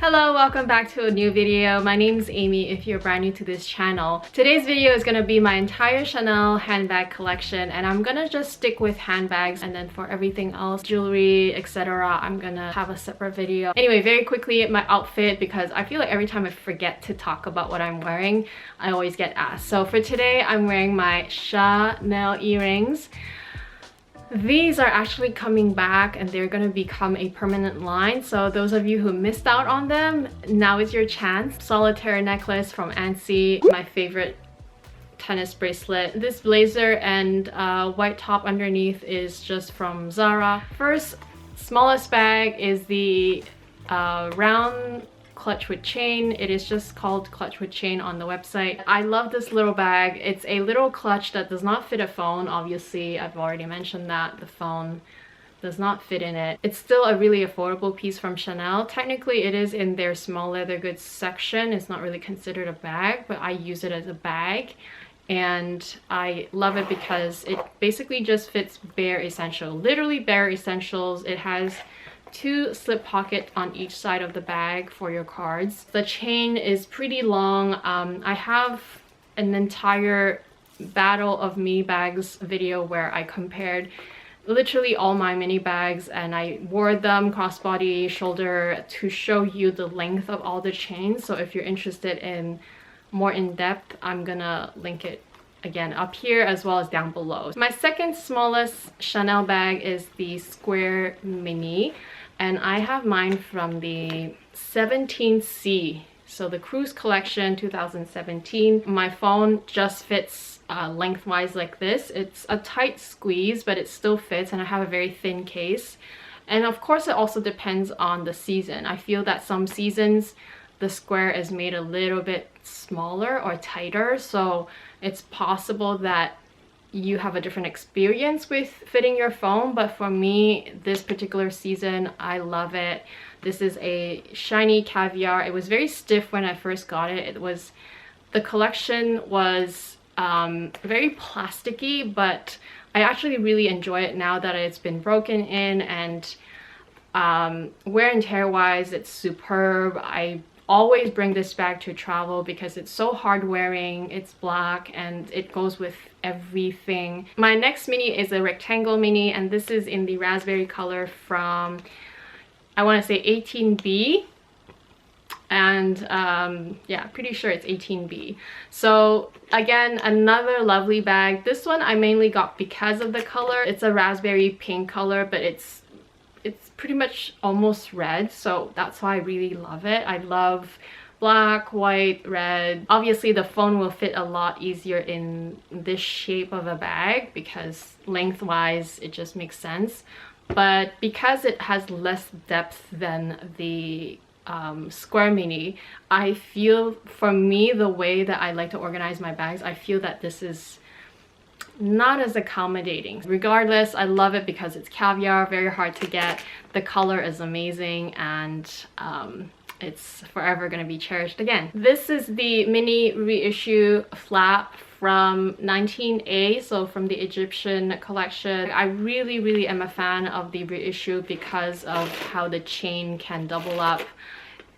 Hello, welcome back to a new video. My name is Amy if you're brand new to this channel. Today's video is going to be my entire Chanel handbag collection, and I'm gonna just stick with handbags, and then for everything else, jewelry, etc., I'm gonna have a separate video. Anyway, very quickly, my outfit, because I feel like every time I forget to talk about what I'm wearing, I always get asked. So for today, I'm wearing my Chanel earrings. These are actually coming back and they're going to become a permanent line, so those of you who missed out on them, now is your chance. Solitaire necklace from Ansi, my favorite tennis bracelet. This blazer and white top underneath is just from Zara. First, smallest bag is the round clutch with chain. It is just called clutch with chain on the website. I love this little bag. It's a little clutch that does not fit a phone. Obviously, I've already mentioned that the phone does not fit in it. It's still a really affordable piece from Chanel. Technically, it is in their small leather goods section. It's not really considered a bag, but I use it as a bag. And I love it because it basically just fits bare essentials, literally bare essentials. It has two slip pockets on each side of the bag for your cards. The chain is pretty long. I have an entire Battle of Mini Bags video where I compared literally all my mini bags and I wore them crossbody, shoulder to show you the length of all the chains. So if you're interested in more in-depth, I'm gonna link it again up here as well as down below. My second smallest Chanel bag is the Square Mini, and I have mine from the 17C, so the Cruise Collection 2017. My phone just fits lengthwise like this. It's a tight squeeze, but it still fits, and I have a very thin case. And of course, it also depends on the season. I feel that some seasons the square is made a little bit smaller or tighter, so it's possible that you have a different experience with fitting your phone. But for me, this particular season, I love it. This is a shiny caviar. It was very stiff when I first got it. The collection was very plasticky, but I actually really enjoy it now that it's been broken in, and wear and tear wise, it's superb. I always bring this bag to travel because it's so hard wearing. It's black and it goes with everything. My next mini is a rectangle mini, and this is in the raspberry color from, I want to say 18B, and yeah, pretty sure it's 18B. So again, another lovely bag. This one I mainly got because of the color. It's a raspberry pink color, but it's pretty much almost red, so that's why I really love it. I love black, white, red. Obviously the phone will fit a lot easier in this shape of a bag because lengthwise it just makes sense, but because it has less depth than the Square Mini, I feel, for me, the way that I like to organize my bags, I feel that this is not as accommodating. Regardless, I love it because it's caviar, very hard to get. The color is amazing, and it's forever going to be cherished again. This is the mini reissue flap from 19A, so from the Egyptian collection. I really am a fan of the reissue because of how the chain can double up,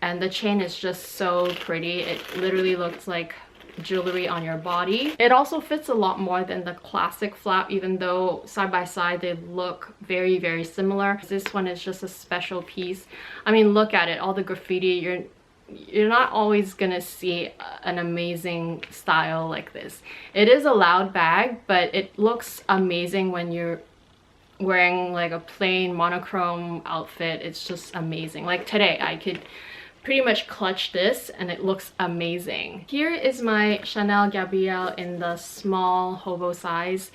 and the chain is just so pretty. It literally looks like jewelry on your body. It also fits a lot more than the classic flap, even though side by side they look very similar. This one is just a special piece. I mean, look at it, all the graffiti. You're not always gonna see an amazing style like this. It is a loud bag, but it looks amazing when you're wearing like a plain monochrome outfit. It's just amazing. Like today, I could pretty much clutch this and it looks amazing. Here is my Chanel Gabrielle in the small hobo size.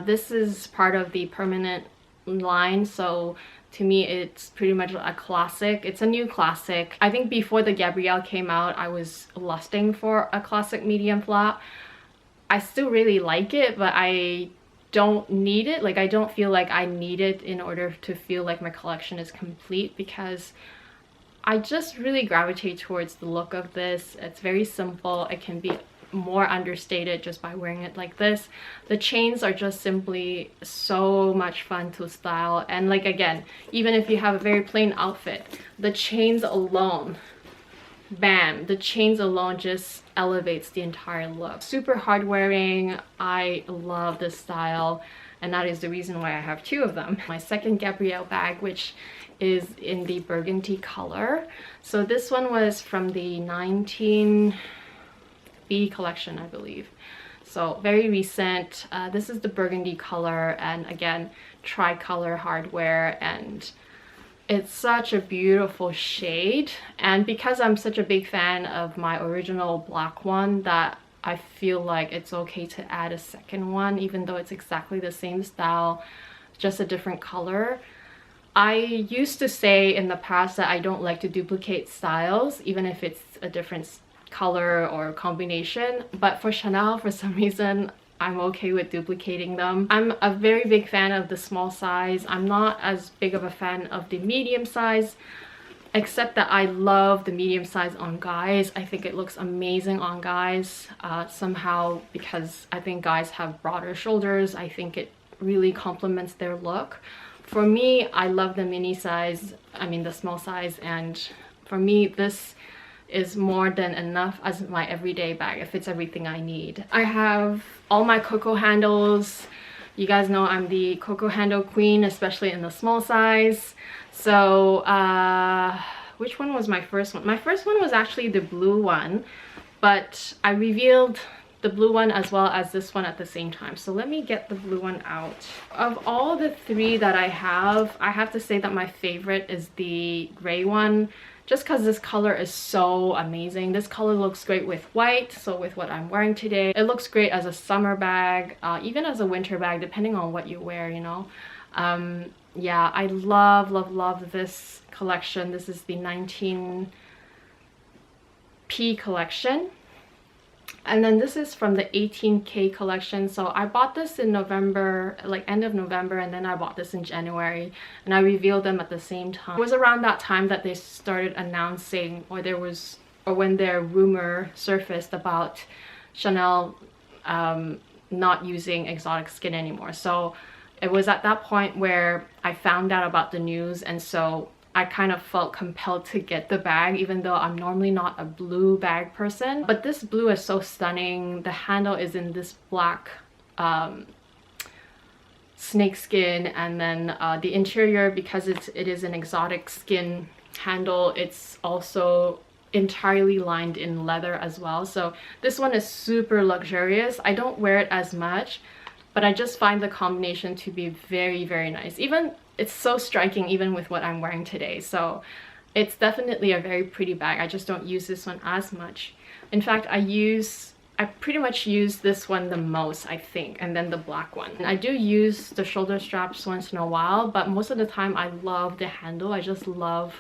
This is part of the permanent line, so to me it's pretty much a classic. It's a new classic. I think before the Gabrielle came out, I was lusting for a classic medium flap. I still really like it, but I don't need it. Like, I don't feel like I need it in order to feel like my collection is complete, because I just really gravitate towards the look of this. It's very simple. It can be more understated just by wearing it like this. The chains are just simply so much fun to style, and like, again, even if you have a very plain outfit, the chains alone bam, the chains alone just elevates the entire look. Super hard wearing. I love this style, and that is the reason why I have two of them. My second Gabrielle bag, which is in the burgundy color. So this one was from the 19B collection, I believe. So very recent. This is the burgundy color, and again, tricolor hardware, and it's such a beautiful shade. And because I'm such a big fan of my original black one, that I feel like it's okay to add a second one, even though it's exactly the same style, just a different color. I used to say in the past that I don't like to duplicate styles, even if it's a different color or combination, but for Chanel, for some reason, I'm okay with duplicating them. I'm a very big fan of the small size. I'm not as big of a fan of the medium size, except that I love the medium size on guys. I think it looks amazing on guys somehow, because I think guys have broader shoulders. I think it really complements their look. For me, I love the mini size, I mean the small size, and for me this is more than enough as my everyday bag. It fits everything I need. I have all my Koko handles. You guys know I'm the Koko handle queen, especially in the small size. So which one was my first one? My first one was actually the blue one, but I revealed the blue one as well as this one at the same time. So let me get the blue one out. Of all the three that I have to say that my favorite is the gray one, just because this color is so amazing. This color looks great with white, so with what I'm wearing today. It looks great as a summer bag, even as a winter bag, depending on what you wear, you know. Yeah, I love this collection. This is the 19P collection. And then this is from the 18K collection. So I bought this in November, like end of November, and then I bought this in January, and I revealed them at the same time. It was around that time that they started announcing, or when their rumor surfaced about Chanel not using exotic skin anymore. So it was at that point where I found out about the news, and so I kind of felt compelled to get the bag, even though I'm normally not a blue bag person. But this blue is so stunning. The handle is in this black snake skin, and then the interior, because it is an exotic skin handle, it's also entirely lined in leather as well. So this one is super luxurious. I don't wear it as much, but I just find the combination to be very, very nice. Even it's so striking even with what I'm wearing today. So it's definitely a very pretty bag. I just don't use this one as much. In fact, I pretty much use this one the most, I think, and then the black one. And I do use the shoulder straps once in a while, but most of the time I love the handle. I just love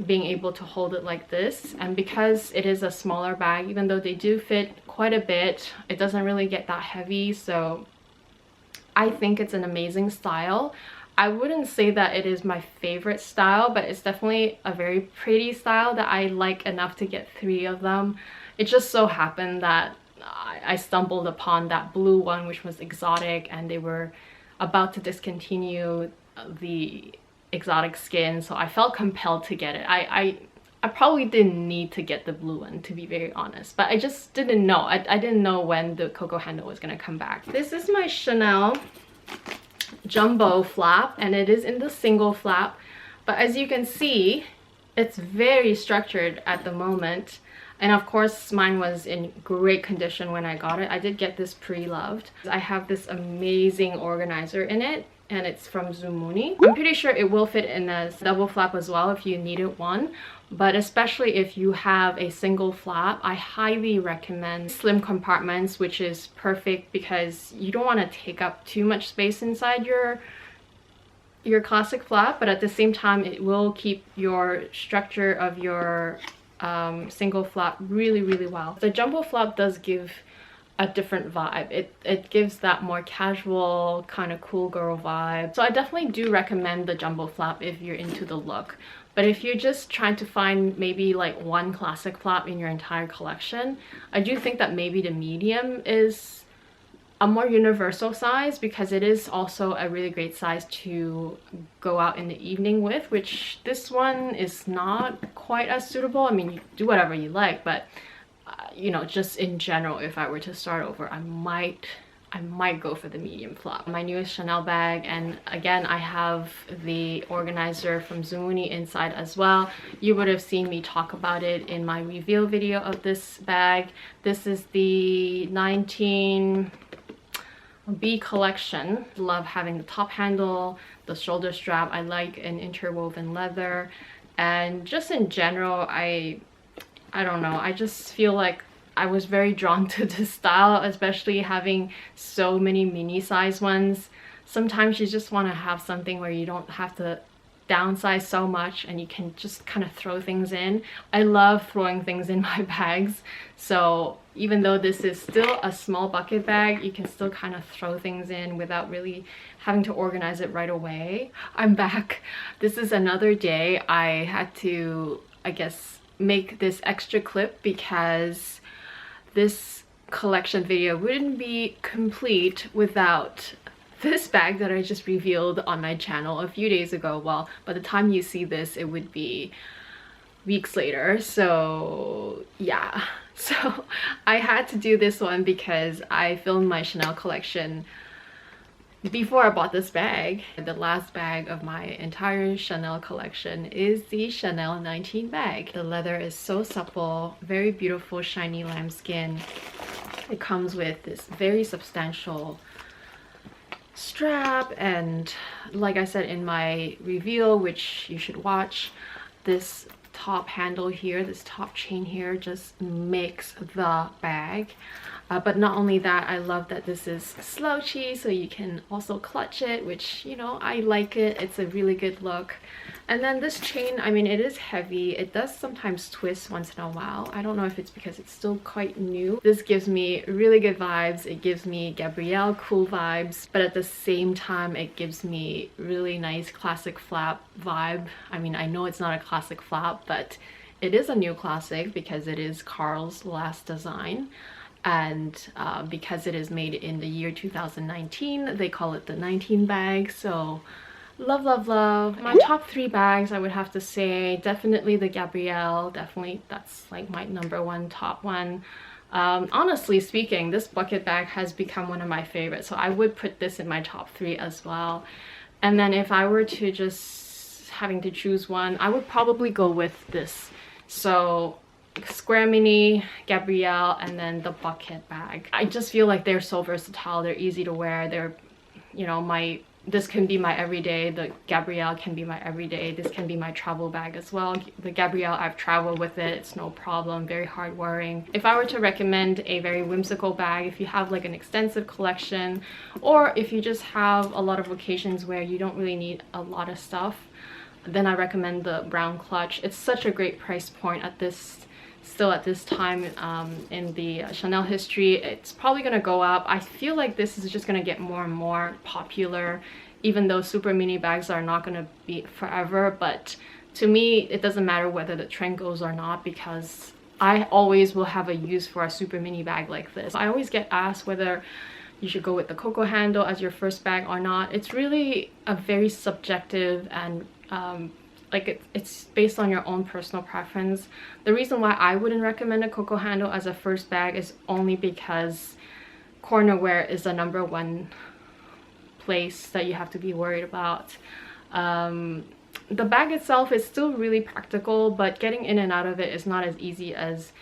being able to hold it like this. And because it is a smaller bag, even though they do fit quite a bit, it doesn't really get that heavy. So I think it's an amazing style. I wouldn't say that it is my favorite style, but it's definitely a very pretty style that I like enough to get 3 of them. It just so happened that I stumbled upon that blue one, which was exotic, and they were about to discontinue the exotic skin, so I felt compelled to get it. I probably didn't need to get the blue one, to be very honest, but I just didn't know. I didn't know when the Koko handle was gonna come back. This is my Chanel jumbo flap, and it is in the single flap, but as you can see, it's very structured at the moment. And of course, mine was in great condition when I got it. I did get this pre-loved. I have this amazing organizer in it, and it's from Zumuni. I'm pretty sure it will fit in a double flap as well if you needed one, but especially if you have a single flap, I highly recommend slim compartments, which is perfect because you don't want to take up too much space inside your classic flap, but at the same time it will keep your structure of your single flap really well. The jumbo flap does give a different vibe. It gives that more casual kind of cool girl vibe. So I definitely do recommend the jumbo flap if you're into the look. But if you're just trying to find maybe like one classic flap in your entire collection, I do think that maybe the medium is a more universal size because it is also a really great size to go out in the evening with, which this one is not quite as suitable. I mean, you do whatever you like, but you know, just in general, if I were to start over, I might go for the medium flap. My newest Chanel bag, and again, I have the organizer from Zumuni inside as well. You would have seen me talk about it in my reveal video of this bag. This is the 19B collection. Love having the top handle, the shoulder strap. I like an interwoven leather, and just in general, I don't know, I just feel like I was very drawn to this style, especially having so many mini size ones. Sometimes you just want to have something where you don't have to downsize so much and you can just kind of throw things in. I love throwing things in my bags, so even though this is still a small bucket bag, you can still kind of throw things in without really having to organize it right away. I'm back. This is another day. I had to, I guess, make this extra clip because this collection video wouldn't be complete without this bag that I just revealed on my channel a few days ago. Well, by the time you see this, it would be weeks later. So yeah, so I had to do this one because I filmed my Chanel collection before I bought this bag. The last bag of my entire Chanel collection is the Chanel 19 bag. The leather is so supple, very beautiful shiny lambskin. It comes with this very substantial strap, and like I said in my reveal, which you should watch, this top handle here, this top chain here just makes the bag. But not only that, I love that this is slouchy, so you can also clutch it, which, you know, I like it. It's a really good look. And then this chain, I mean, it is heavy. It does sometimes twist once in a while. I don't know if it's because it's still quite new. This gives me really good vibes. It gives me Gabrielle cool vibes, but at the same time, it gives me really nice classic flap vibe. I mean, I know it's not a classic flap, but it is a new classic because it is Carl's last design. And because it is made in the year 2019, they call it the 19 bag. So love, love, love. My top 3 bags, I would have to say definitely the Gabrielle. Definitely, that's like my #1 top one. Honestly speaking, this bucket bag has become one of my favorites, so I would put this in my top 3 as well. And then if I were to just having to choose one, I would probably go with this. So square mini, Gabrielle, and then the bucket bag. I just feel like they're so versatile. They're easy to wear. They're, you know, this can be my everyday. The Gabrielle can be my everyday. This can be my travel bag as well. The Gabrielle, I've traveled with it. It's no problem. Very hard wearing. If I were to recommend a very whimsical bag, if you have like an extensive collection, or if you just have a lot of occasions where you don't really need a lot of stuff, then I recommend the brown clutch. It's such a great price point at this time in the Chanel history. It's probably gonna go up. I feel like this is just gonna get more and more popular, even though super mini bags are not gonna be forever. But to me, it doesn't matter whether the trend goes or not, because I always will have a use for a super mini bag like this. I always get asked whether you should go with the Koko handle as your first bag or not. It's really a very subjective and like it's based on your own personal preference. The reason why I wouldn't recommend a Koko handle as a first bag is only because corner wear is the #1 place that you have to be worried about. The bag itself is still really practical, but getting in and out of it is not as easy as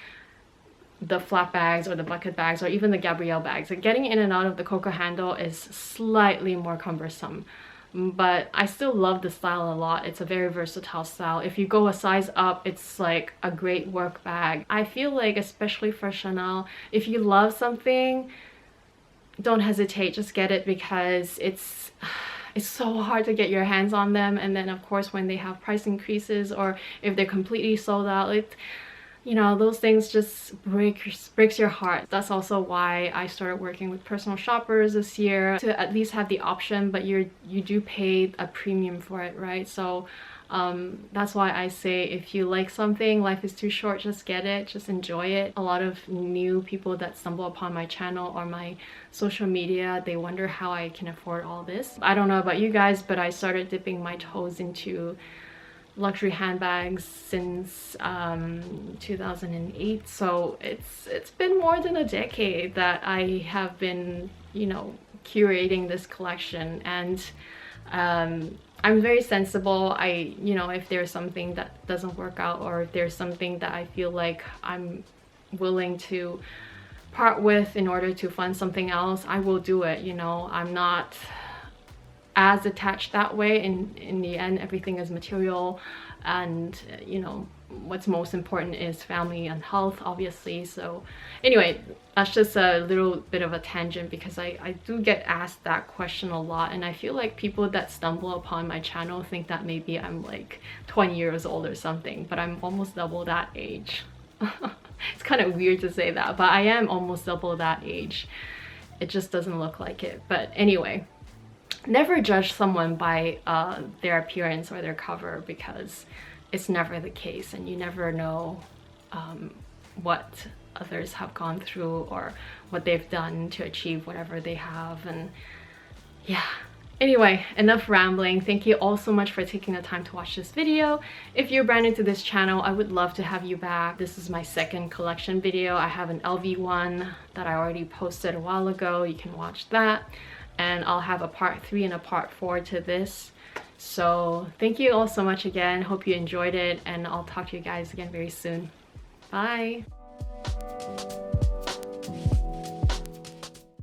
the flap bags or the bucket bags or even the Gabrielle bags. Like, getting in and out of the Koko handle is slightly more cumbersome. But I still love the style a lot. It's a very versatile style. If you go a size up, it's like a great work bag. I feel like, especially for Chanel, if you love something, don't hesitate, just get it, because it's so hard to get your hands on them. And then of course when they have price increases or if they're completely sold out, you know, those things just breaks your heart. That's also why I started working with personal shoppers this year, to at least have the option, but you do pay a premium for it, right? So That's why I say if you like something, life is too short, just get it, just enjoy it. A lot of new people that stumble upon my channel or my social media, they wonder how I can afford all this. I don't know about you guys, but I started dipping my toes into luxury handbags since 2008, so it's been more than a decade that I have been, you know, curating this collection. And I'm very sensible. You know, if there's something that doesn't work out, or if there's something that I feel like I'm willing to part with in order to fund something else, I will do it. You know, I'm not as attached that way. In the end, everything is material, and you know, what's most important is family and health, obviously. So anyway, that's just a little bit of a tangent, because I do get asked that question a lot, and I feel like people that stumble upon my channel think that maybe I'm like 20 years old or something, but I'm almost double that age. It's kind of weird to say that, but I am almost double that age. It just doesn't look like it. But anyway, never judge someone by their appearance or their cover, because it's never the case, and you never know what others have gone through or what they've done to achieve whatever they have. And yeah, anyway, enough rambling. Thank you all so much for taking the time to watch this video. If you're brand new to this channel, I would love to have you back. This is my second collection video. I have an LV one that I already posted a while ago. You can watch that. And I'll have a part 3 and a part 4 to this. So thank you all so much again. Hope you enjoyed it, and I'll talk to you guys again very soon. Bye.